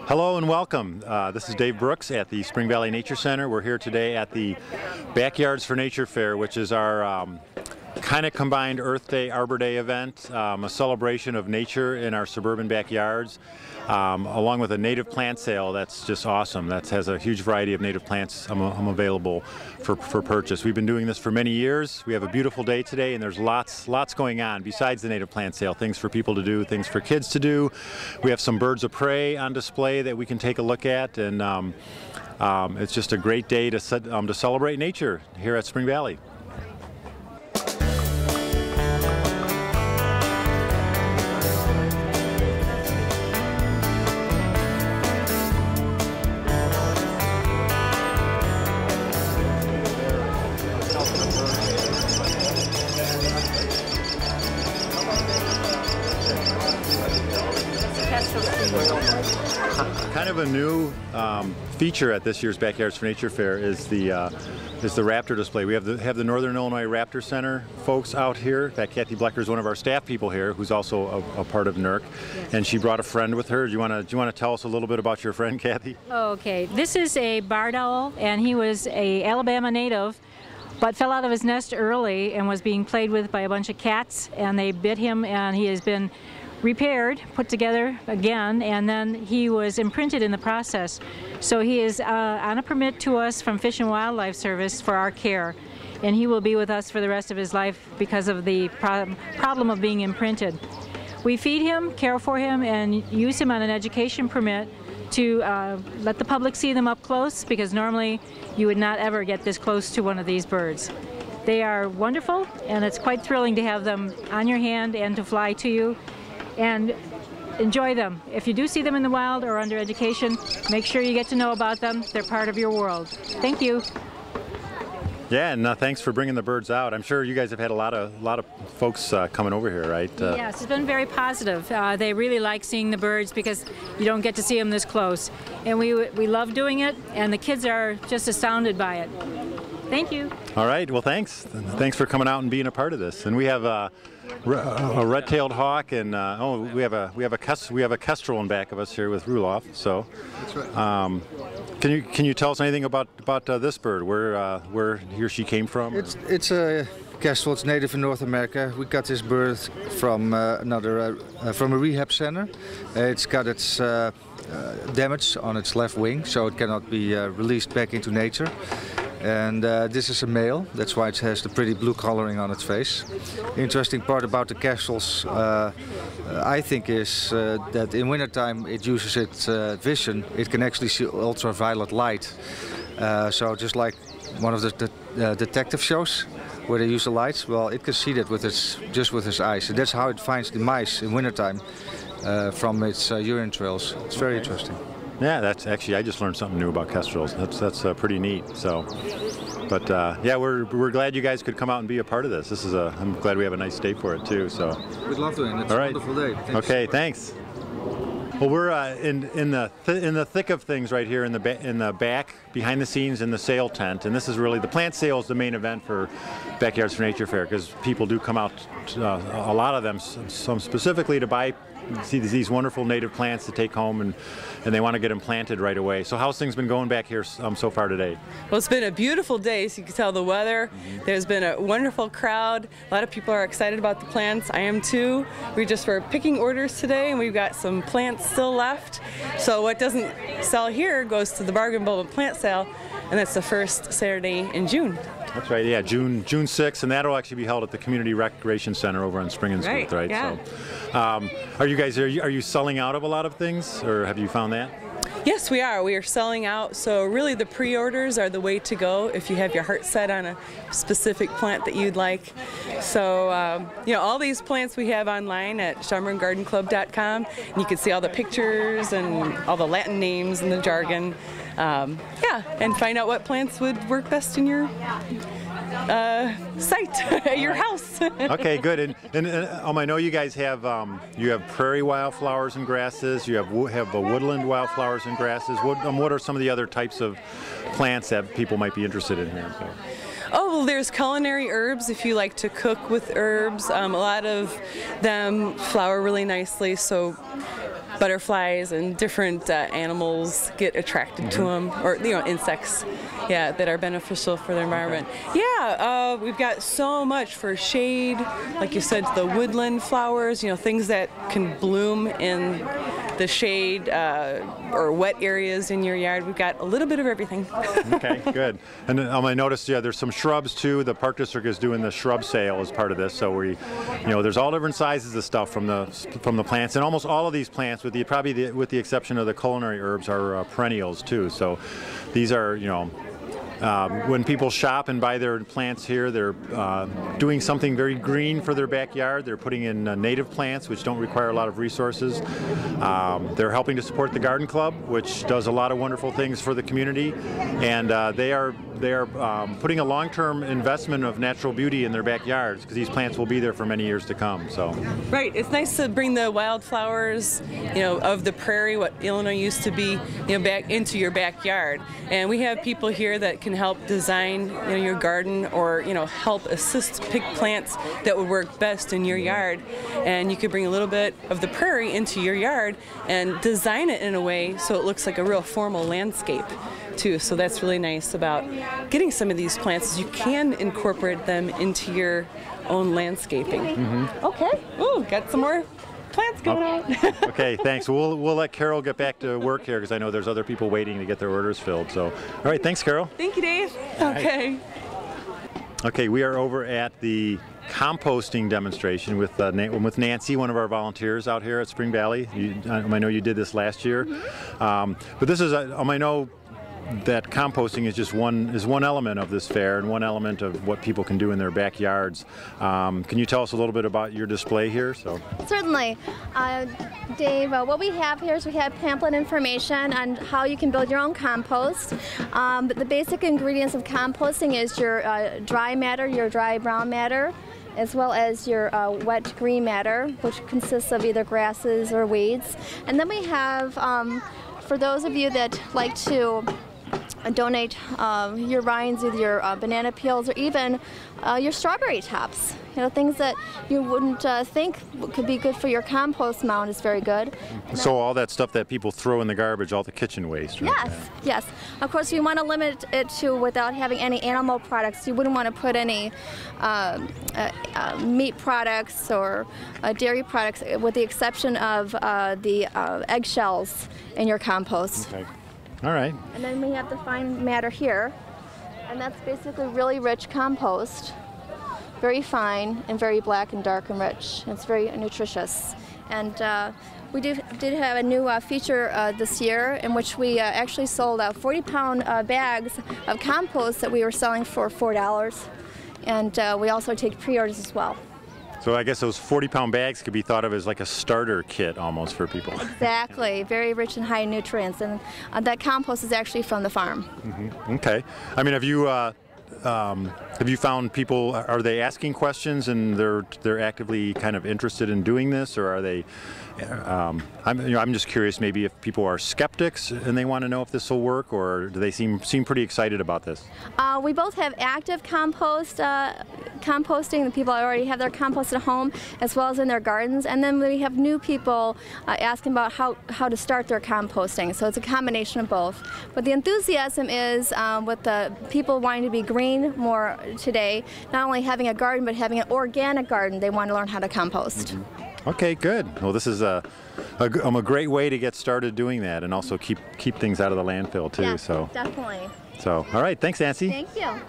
Hello and welcome. This is Dave Brooks at the Spring Valley Nature Center. We're here today at the Backyards for Nature Fair, which is our kind of combined Earth Day, Arbor Day event, a celebration of nature in our suburban backyards, along with a native plant sale that's just awesome. That has a huge variety of native plants available for purchase. We've been doing this for many years. We have a beautiful day today, and there's lots going on besides the native plant sale. Things for people to do, things for kids to do. We have some birds of prey on display that we can take a look at, and it's just a great day to celebrate nature here at Spring Valley. Kind of a new feature at this year's Backyards for Nature Fair is the Raptor Display. We have the Northern Illinois Raptor Center folks out here. In fact, Kathy Blecker is one of our staff people here, who's also a part of NERC, yes. And she brought a friend with her. Do you want to tell us a little bit about your friend, Kathy? Okay, this is a barred owl, and he was a Alabama native, but fell out of his nest early and was being played with by a bunch of cats, and they bit him, and he has been repaired, put together again, and then he was imprinted in the process. So he is on a permit to us from Fish and Wildlife Service for our care, and he will be with us for the rest of his life because of the problem of being imprinted. We feed him, care for him, and use him on an education permit to let the public see them up close, because normally you would not ever get this close to one of these birds. They are wonderful, and it's quite thrilling to have them on your hand and to fly to you. And enjoy them. If you do see them in the wild or under education, make sure you get to know about them. They're part of your world. Thank you. Yeah, and thanks for bringing the birds out. I'm sure you guys have had a lot of folks coming over here, right? Yes, it's been very positive. They really like seeing the birds because you don't get to see them this close. And we love doing it, and the kids are just astounded by it. Thank you. All right, well thanks. Thanks for coming out and being a part of this. And we have a red-tailed hawk, and we have a kestrel in back of us here with Ruloff. So, that's right. Can you tell us anything about this bird? Where he or she came from? It's a kestrel. It's native in North America. We got this bird from from a rehab center. It's got its damage on its left wing, so it cannot be released back into nature. And this is a male, that's why it has the pretty blue coloring on its face. The interesting part about the kestrels, I think, is that in wintertime it uses its vision. It can actually see ultraviolet light. So just like one of the detective shows where they use the lights, well, it can see that just with its eyes. And that's how it finds the mice in wintertime from its urine trails. It's very interesting. Yeah, that's actually, I just learned something new about kestrels. That's pretty neat. So, but yeah, we're glad you guys could come out and be a part of this. I'm glad we have a nice day for it too. So we'd love to, and it's a wonderful day. Thanks. Okay, thanks. Well, we're in the thick of things right here in the back, behind the scenes in the sale tent, and this is really the plant sale is the main event for Backyards for Nature Fair, because people do come out, a lot of them, some specifically to buy. See these wonderful native plants to take home, and they want to get them planted right away. So how's things been going back here so far today? Well, it's been a beautiful day, so you can tell the weather. There's been a wonderful crowd. A lot of people are excited about the plants. I am too. We just were picking orders today, and we've got some plants still left. So what doesn't sell here goes to the bargain bulb plant sale, and that's the first Saturday in June. That's right, yeah, June 6th, and that'll actually be held at the Community Recreation Center over on Spring and Smith, right? Yeah. So, are you selling out of a lot of things, or have you found that? Yes, we are. We are selling out. So really the pre-orders are the way to go if you have your heart set on a specific plant that you'd like. So, all these plants we have online at SchaumburgGardenClub.com, and you can see all the pictures and all the Latin names and the jargon. And find out what plants would work best in your site at your house. Okay, good. And I know you guys have prairie wildflowers and grasses. You have woodland wildflowers and grasses. What are some of the other types of plants that people might be interested in here? So. Oh, well, there's culinary herbs if you like to cook with herbs. A lot of them flower really nicely, so butterflies and different animals get attracted to them, or insects, yeah, that are beneficial for the environment. Yeah, we've got so much for shade, like you said, the woodland flowers, things that can bloom in the shade or wet areas in your yard. We've got a little bit of everything. Okay, good. And I noticed, there's some shrubs too. The Park District is doing the shrub sale as part of this. So there's all different sizes of stuff from the plants, and almost all of these plants, with the exception of the culinary herbs, are perennials too. So these are, when people shop and buy their plants here, they're doing something very green for their backyard. They're putting in native plants, which don't require a lot of resources. They're helping to support the Garden Club, which does a lot of wonderful things for the community, and they are putting a long-term investment of natural beauty in their backyards, because these plants will be there for many years to come. So, right, it's nice to bring the wildflowers, of the prairie, what Illinois used to be, back into your backyard. And we have people here that can help design, your garden, or help assist pick plants that would work best in your yard. And you could bring a little bit of the prairie into your yard and design it in a way so it looks like a real formal landscape too. So that's really nice about getting some of these plants, is you can incorporate them into your own landscaping. Okay. Ooh, got some more plants coming out. Okay, thanks. We'll let Carol get back to work here, because I know there's other people waiting to get their orders filled. So, all right, thanks, Carol. Thank you, Dave. Okay. Okay, we are over at the composting demonstration with Nancy, one of our volunteers out here at Spring Valley. I know you did this last year, but this is I know that composting is just one element of this fair, and one element of what people can do in their backyards. Can you tell us a little bit about your display here? Certainly. Dave, what we have here is we have pamphlet information on how you can build your own compost. But the basic ingredients of composting is your dry matter, your dry brown matter, as well as your wet green matter, which consists of either grasses or weeds. And then we have, for those of you that like to donate your rinds, either your banana peels or even your strawberry tops. Things that you wouldn't think could be good for your compost mound is very good. So all that stuff that people throw in the garbage, all the kitchen waste, right? Yes, yes. Of course, we want to limit it to without having any animal products. You wouldn't want to put any meat products or dairy products, with the exception of the eggshells in your compost. Okay. All right. And then we have the fine matter here, and that's basically really rich compost, very fine and very black and dark and rich. It's very nutritious. And we did have a new feature this year, in which we actually sold 40-pound bags of compost that we were selling for $4. And we also take pre-orders as well. So I guess those 40-pound bags could be thought of as like a starter kit almost for people. Exactly. Very rich in high nutrients, and that compost is actually from the farm. Okay. I mean, have you found people, are they asking questions and they're actively kind of interested in doing this, or are they? I'm just curious, maybe if people are skeptics and they want to know if this will work, or do they seem pretty excited about this? We both have active composting. The people already have their compost at home, as well as in their gardens, and then we have new people asking about how to start their composting. So it's a combination of both. But the enthusiasm is with the people wanting to be green more today, not only having a garden, but having an organic garden. They want to learn how to compost. Okay, good. Well, this is a great way to get started doing that, and also keep things out of the landfill too. Yeah, so definitely. So, all right. Thanks, Nancy. Thank you.